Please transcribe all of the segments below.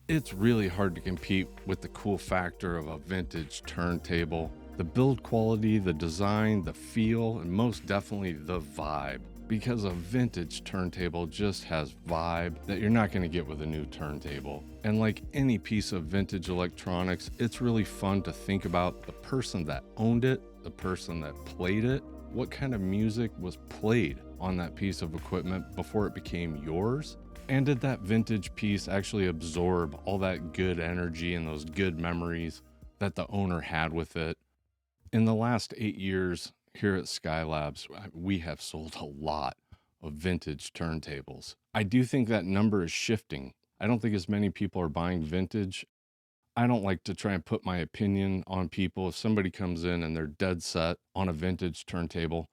It's really hard to compete with the cool factor of a vintage turntable. The build quality, the design, the feel, and most definitely the vibe. Because a vintage turntable just has vibe that you're not going to get with a new turntable. And like any piece of vintage electronics, it's really fun to think about the person that owned it, the person that played it, what kind of music was played on that piece of equipment before it became yours. And did that vintage piece actually absorb all that good energy and those good memories that the owner had with it? In the last 8 years here at Skylabs, we have sold a lot of vintage turntables. I do think that number is shifting. I don't think as many people are buying vintage. I don't like to try and put my opinion on people. If somebody comes in and they're dead set on a vintage turntable,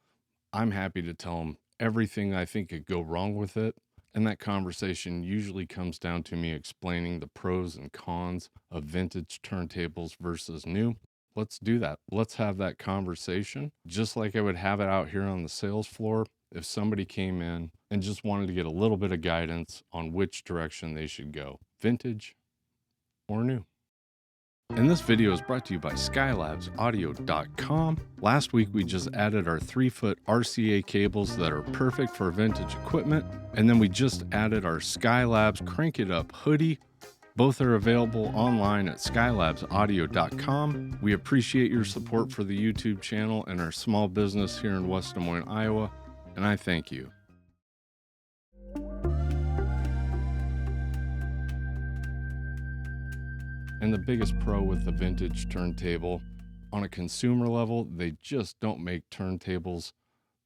I'm happy to tell them everything I think could go wrong with it. And that conversation usually comes down to me explaining the pros and cons of vintage turntables versus new. Let's do that. Let's have that conversation just like I would have it out here on the sales floor if somebody came in and just wanted to get a little bit of guidance on which direction they should go, vintage or new. And this video is brought to you by skylabsaudio.com. Last week, we just added our 3-foot RCA cables that are perfect for vintage equipment. And then we just added our Skylabs Crank It Up hoodie. Both are available online at skylabsaudio.com. We appreciate your support for the YouTube channel and our small business here in West Des Moines, Iowa. And I thank you. And the biggest pro with the vintage turntable, on a consumer level, they just don't make turntables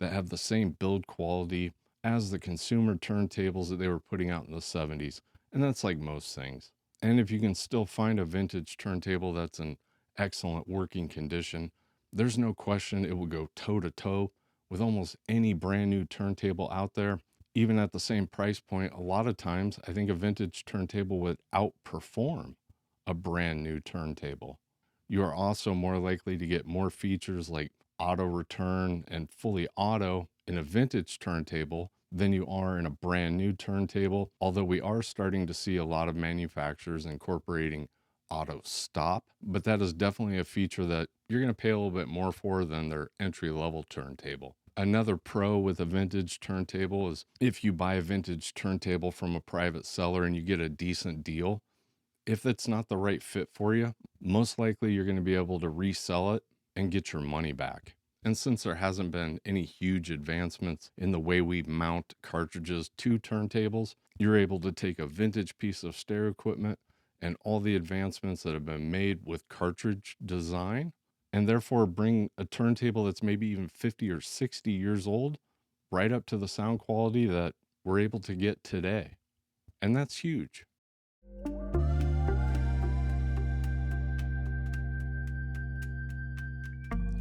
that have the same build quality as the consumer turntables that they were putting out in the 70s. And that's like most things. And if you can still find a vintage turntable that's in excellent working condition, there's no question it will go toe to toe with almost any brand new turntable out there. Even at the same price point, a lot of times I think a vintage turntable would outperform a brand new turntable. You are also more likely to get more features like auto return and fully auto in a vintage turntable than you are in a brand new turntable, although we are starting to see a lot of manufacturers incorporating auto stop, but that is definitely a feature that you're going to pay a little bit more for than their entry level turntable. Another pro with a vintage turntable is if you buy a vintage turntable from a private seller and you get a decent deal, if it's not the right fit for you, most likely you're going to be able to resell it and get your money back. And since there hasn't been any huge advancements in the way we mount cartridges to turntables, you're able to take a vintage piece of stereo equipment and all the advancements that have been made with cartridge design, and therefore bring a turntable that's maybe even 50 or 60 years old right up to the sound quality that we're able to get today. And that's huge.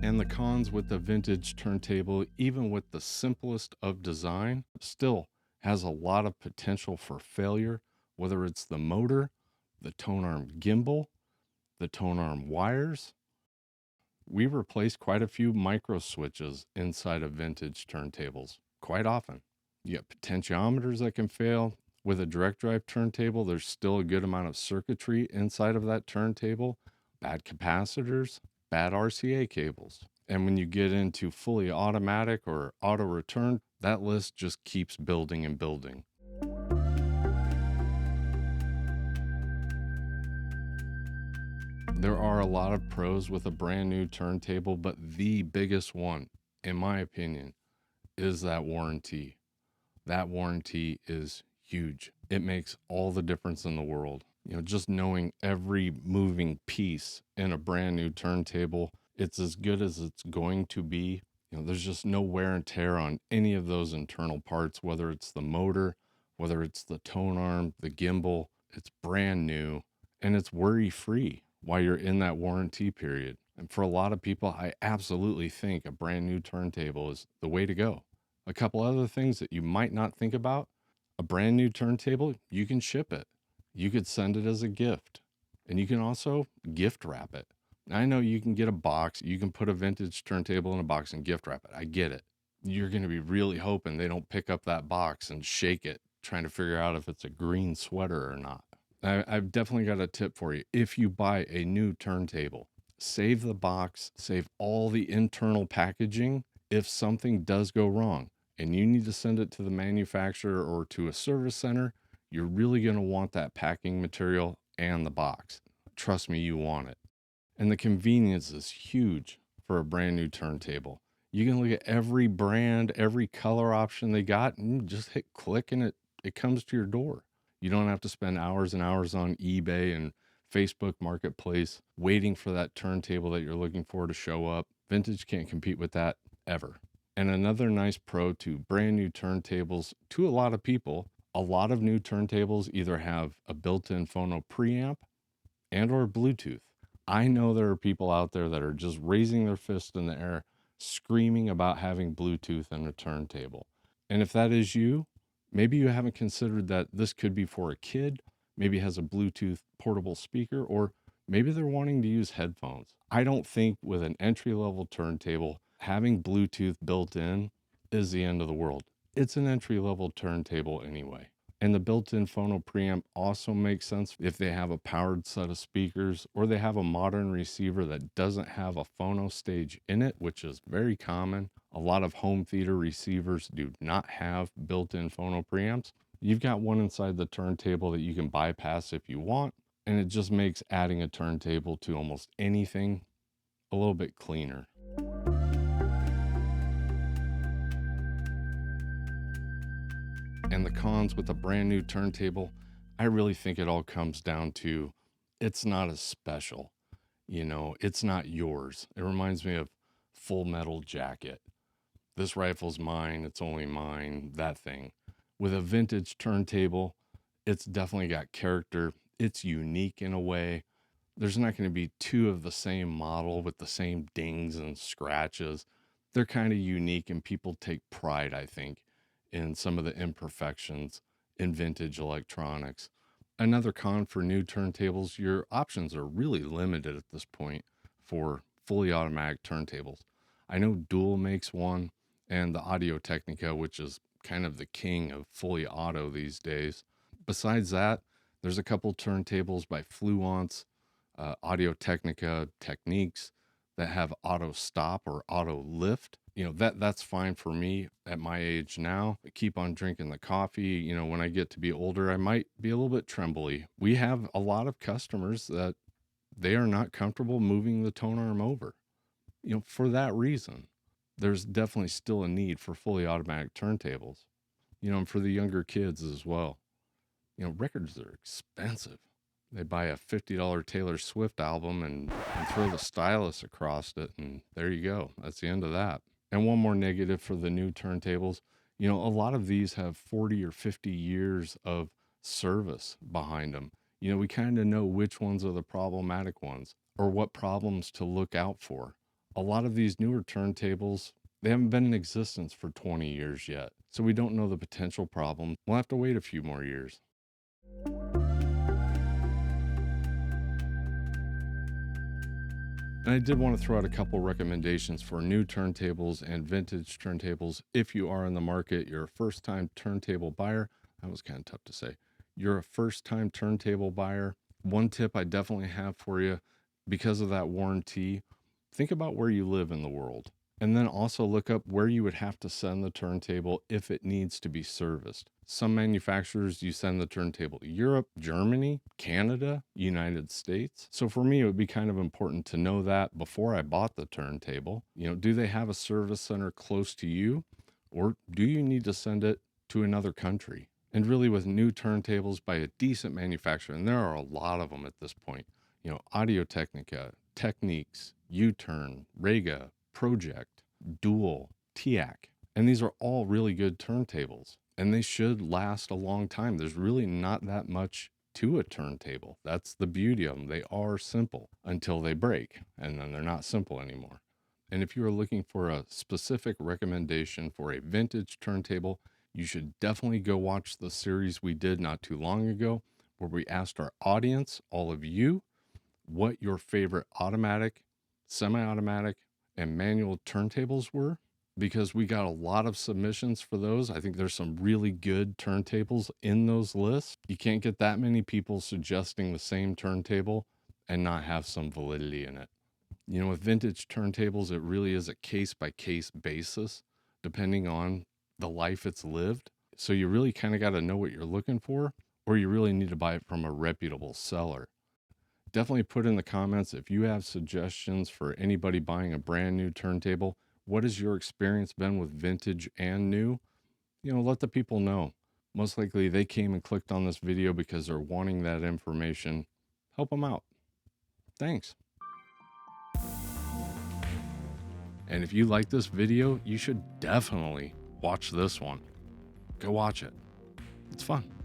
And the cons with the vintage turntable, even with the simplest of design, still has a lot of potential for failure, whether it's the motor, the tone arm gimbal, the tone arm wires. We replace quite a few micro switches inside of vintage turntables quite often. You get potentiometers that can fail. With a direct drive turntable, there's still a good amount of circuitry inside of that turntable, bad capacitors, bad RCA cables. And when you get into fully automatic or auto return, that list just keeps building and building. There are a lot of pros with a brand new turntable, but the biggest one, in my opinion, is that warranty. That warranty is huge. It makes all the difference in the world. Just knowing every moving piece in a brand new turntable, it's as good as it's going to be. There's just no wear and tear on any of those internal parts, whether it's the motor, whether it's the tone arm, the gimbal. It's brand new and it's worry free while you're in that warranty period. And for a lot of people, I absolutely think a brand new turntable is the way to go. A couple other things that you might not think about: a brand new turntable, you can ship it. You could send it as a gift, and you can also gift wrap it. I know you can get a box, you can put a vintage turntable in a box and gift wrap it. I get it. You're going to be really hoping they don't pick up that box and shake it, trying to figure out if it's a green sweater or not. I've definitely got a tip for you. If you buy a new turntable, save the box, save all the internal packaging. If something does go wrong and you need to send it to the manufacturer or to a service center, you're really going to want that packing material and the box. Trust me, you want it. And the convenience is huge for a brand new turntable. You can look at every brand, every color option they got, and just hit click and it comes to your door. You don't have to spend hours and hours on eBay and Facebook Marketplace waiting for that turntable that you're looking for to show up. Vintage can't compete with that ever. And another nice pro to brand new turntables, to a lot of people, a lot of new turntables either have a built-in phono preamp and or Bluetooth. I know there are people out there that are just raising their fist in the air, screaming about having Bluetooth in a turntable. And if that is you, maybe you haven't considered that this could be for a kid, maybe has a Bluetooth portable speaker, or maybe they're wanting to use headphones. I don't think with an entry level turntable, having Bluetooth built in is the end of the world. It's an entry level turntable anyway. And the built-in phono preamp also makes sense if they have a powered set of speakers or they have a modern receiver that doesn't have a phono stage in it, which is very common. A lot of home theater receivers do not have built-in phono preamps. You've got one inside the turntable that you can bypass if you want, and it just makes adding a turntable to almost anything a little bit cleaner. And the cons with a brand new turntable, I really think it all comes down to it's not as special. It's not yours. It reminds me of Full Metal Jacket. This rifle's mine, it's only mine, that thing. With a vintage turntable, it's definitely got character. It's unique in a way. There's not going to be two of the same model with the same dings and scratches. They're kind of unique, and people take pride, I think, in some of the imperfections in vintage electronics. Another con for new turntables, your options are really limited at this point for fully automatic turntables. I know Dual makes one, and the Audio Technica, which is kind of the king of fully auto these days. Besides that, there's a couple turntables by Fluence, Audio Technica techniques that have auto stop or auto lift. That's fine for me at my age now. I keep on drinking the coffee. When I get to be older, I might be a little bit trembly. We have a lot of customers that they are not comfortable moving the tone arm over. For that reason, there's definitely still a need for fully automatic turntables. And for the younger kids as well. Records are expensive. They buy a $50 Taylor Swift album and throw the stylus across it, and there you go. That's the end of that. And one more negative for the new turntables. A lot of these have 40 or 50 years of service behind them. We kind of know which ones are the problematic ones or what problems to look out for. A lot of these newer turntables, they haven't been in existence for 20 years yet. So we don't know the potential problems. We'll have to wait a few more years. And I did want to throw out a couple recommendations for new turntables and vintage turntables. If you are in the market, you're a first time turntable buyer. That was kind of tough to say. You're a first time turntable buyer. One tip I definitely have for you, because of that warranty, think about where you live in the world. And then also look up where you would have to send the turntable if it needs to be serviced. Some manufacturers, you send the turntable to Europe, Germany, Canada, United States. So for me, it would be kind of important to know that before I bought the turntable. Do they have a service center close to you? Or do you need to send it to another country? And really, with new turntables by a decent manufacturer, and there are a lot of them at this point, Audio Technica, Techniques, U-Turn, Rega, Project, Dual, TIAC. And these are all really good turntables, and they should last a long time. There's really not that much to a turntable. That's the beauty of them. They are simple until they break, and then they're not simple anymore. And if you are looking for a specific recommendation for a vintage turntable, you should definitely go watch the series we did not too long ago, where we asked our audience, all of you, what your favorite automatic, semi automatic, and manual turntables were. because we got a lot of submissions for those. I think there's some really good turntables in those lists. You can't get that many people suggesting the same turntable and not have some validity in it. You know, with vintage turntables, it really is a case by case basis, depending on the life it's lived. So you really kind of got to know what you're looking for, or you really need to buy it from a reputable seller. Definitely put in the comments if you have suggestions for anybody buying a brand new turntable. What has your experience been with vintage and new? You know, let the people know. Most likely they came and clicked on this video because they're wanting that information. Help them out. Thanks. And if you like this video, you should definitely watch this one. Go watch it. It's fun.